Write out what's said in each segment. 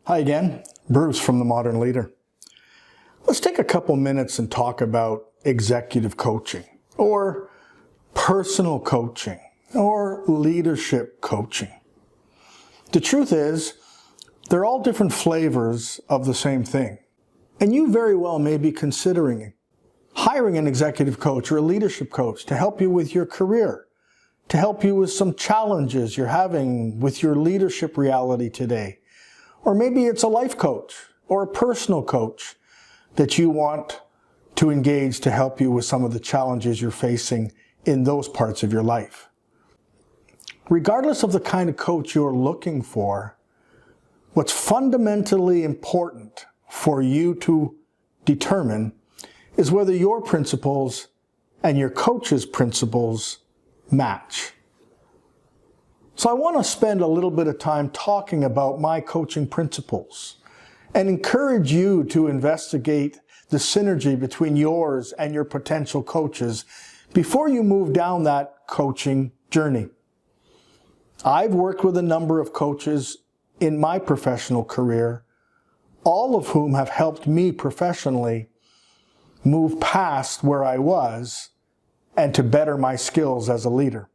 Hi again, Bruce from The Modern Leader. Let's take a couple minutes and talk about executive coaching, or personal coaching, or leadership coaching. The truth is, they're all different flavors of the same thing. And you very well may be considering hiring an executive coach or a leadership coach to help you with your career, to help you with some challenges you're having with your leadership reality today. Or maybe it's a life coach or a personal coach that you want to engage to help you with some of the challenges you're facing in those parts of your life. Regardless of the kind of coach you're looking for, what's fundamentally important for you to determine is whether your principles and your coach's principles match. So I want to spend a little bit of time talking about my coaching principles and encourage you to investigate the synergy between yours and your potential coaches before you move down that coaching journey. I've worked with a number of coaches in my professional career, all of whom have helped me professionally move past where I was and to better my skills as a leader.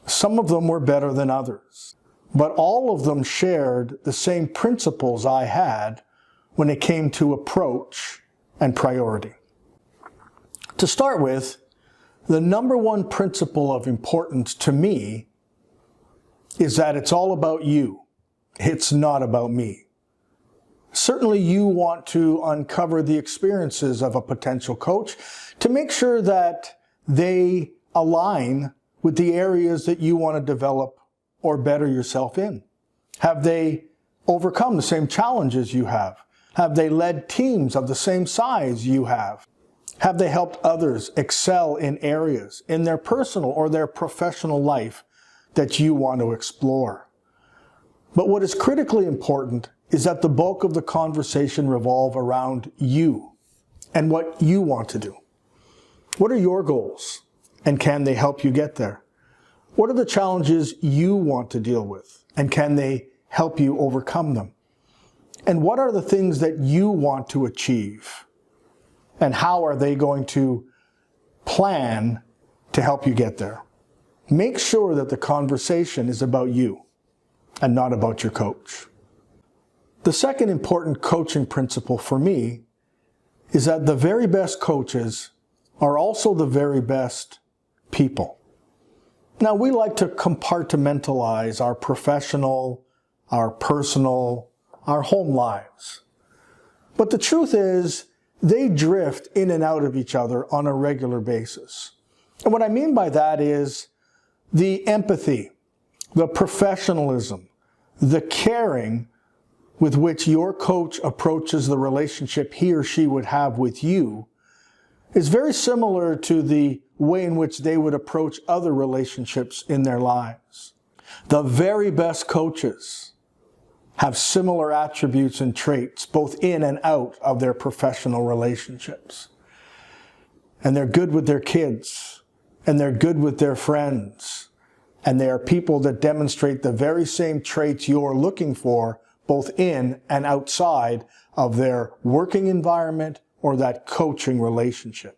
Some of them were better than others, but all of them shared the same principles I had when it came to approach and priority. To start with, the number one principle of importance to me is that it's all about you. It's not about me. Certainly you want to uncover the experiences of a potential coach to make sure that they align with the areas that you want to develop or better yourself in. Have they overcome the same challenges you have? Have they led teams of the same size you have? Have they helped others excel in areas in their personal or their professional life that you want to explore? But what is critically important is that the bulk of the conversation revolve around you and what you want to do. What are your goals? And can they help you get there? What are the challenges you want to deal with? And can they help you overcome them? And what are the things that you want to achieve? And how are they going to plan to help you get there? Make sure that the conversation is about you and not about your coach. The second important coaching principle for me is that the very best coaches are also the very best people. Now, we like to compartmentalize our professional, our personal, our home lives. But the truth is, they drift in and out of each other on a regular basis. And what I mean by that is the empathy, the professionalism, the caring with which your coach approaches the relationship he or she would have with you is very similar to the way in which they would approach other relationships in their lives. The very best coaches have similar attributes and traits, both in and out of their professional relationships. And they're good with their kids, and they're good with their friends, and they are people that demonstrate the very same traits you're looking for, both in and outside of their working environment or that coaching relationship.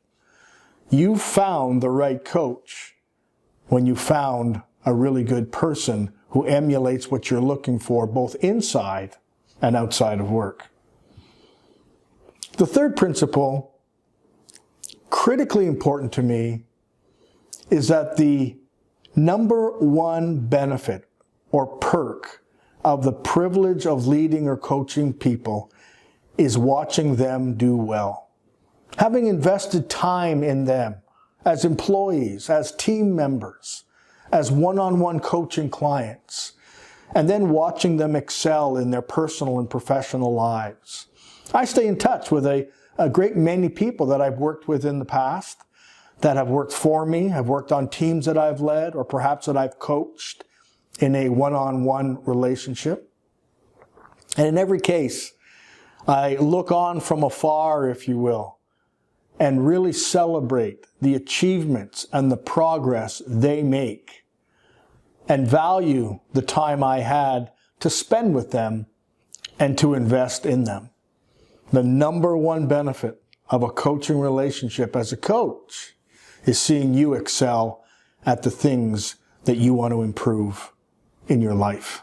You found the right coach when you found a really good person who emulates what you're looking for both inside and outside of work. The third principle, critically important to me, is that the number one benefit or perk of the privilege of leading or coaching people is watching them do well. Having invested time in them as employees, as team members, as one-on-one coaching clients, and then watching them excel in their personal and professional lives. I stay in touch with a great many people that I've worked with in the past, that have worked for me, have worked on teams that I've led, or perhaps that I've coached in a one-on-one relationship. And in every case, I look on from afar, if you will, and really celebrate the achievements and the progress they make, and value the time I had to spend with them and to invest in them. The number one benefit of a coaching relationship as a coach is seeing you excel at the things that you want to improve in your life.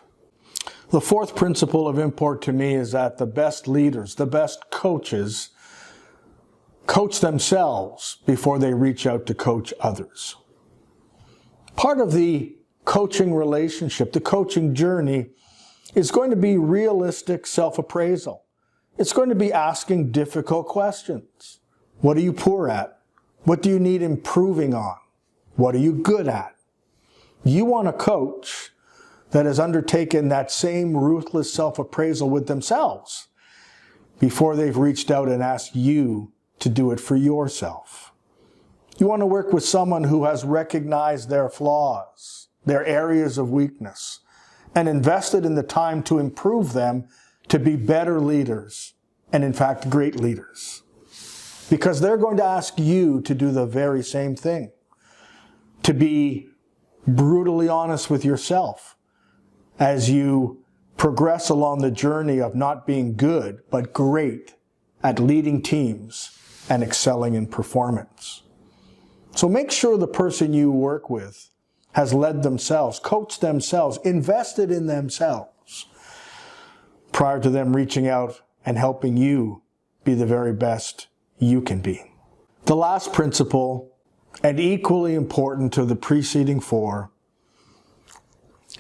The fourth principle of import to me is that the best leaders, the best coaches, coach themselves before they reach out to coach others. Part of the coaching relationship, the coaching journey, is going to be realistic self-appraisal. It's going to be asking difficult questions. What are you poor at? What do you need improving on? What are you good at? You want a coach that has undertaken that same ruthless self-appraisal with themselves before they've reached out and asked you to do it for yourself. You want to work with someone who has recognized their flaws, their areas of weakness, and invested in the time to improve them to be better leaders, and in fact, great leaders. Because they're going to ask you to do the very same thing, to be brutally honest with yourself as you progress along the journey of not being good, but great at leading teams and excelling in performance. So make sure the person you work with has led themselves, coached themselves, invested in themselves prior to them reaching out and helping you be the very best you can be. The last principle, and equally important to the preceding four,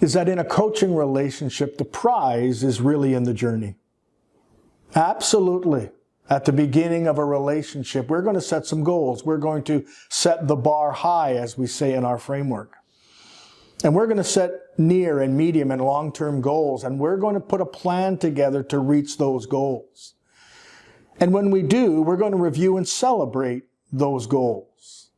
is that in a coaching relationship, the prize is really in the journey. Absolutely. At the beginning of a relationship, we're going to set some goals. We're going to set the bar high, as we say in our framework. And we're going to set near and medium and long-term goals, and we're going to put a plan together to reach those goals. And when we do, we're going to review and celebrate those goals.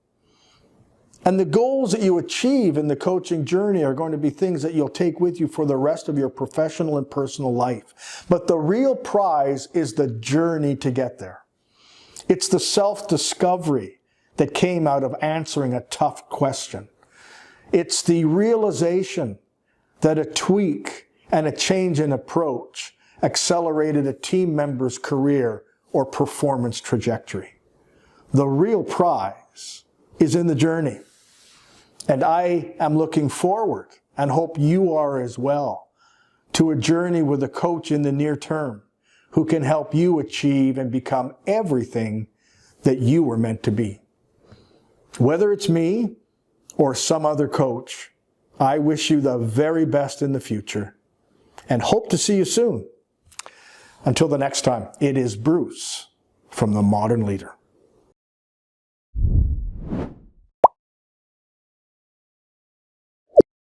And the goals that you achieve in the coaching journey are going to be things that you'll take with you for the rest of your professional and personal life. But the real prize is the journey to get there. It's the self-discovery that came out of answering a tough question. It's the realization that a tweak and a change in approach accelerated a team member's career or performance trajectory. The real prize is in the journey. And I am looking forward, and hope you are as well, to a journey with a coach in the near term who can help you achieve and become everything that you were meant to be. Whether it's me or some other coach, I wish you the very best in the future and hope to see you soon. Until the next time, it is Bruce from The Modern Leader.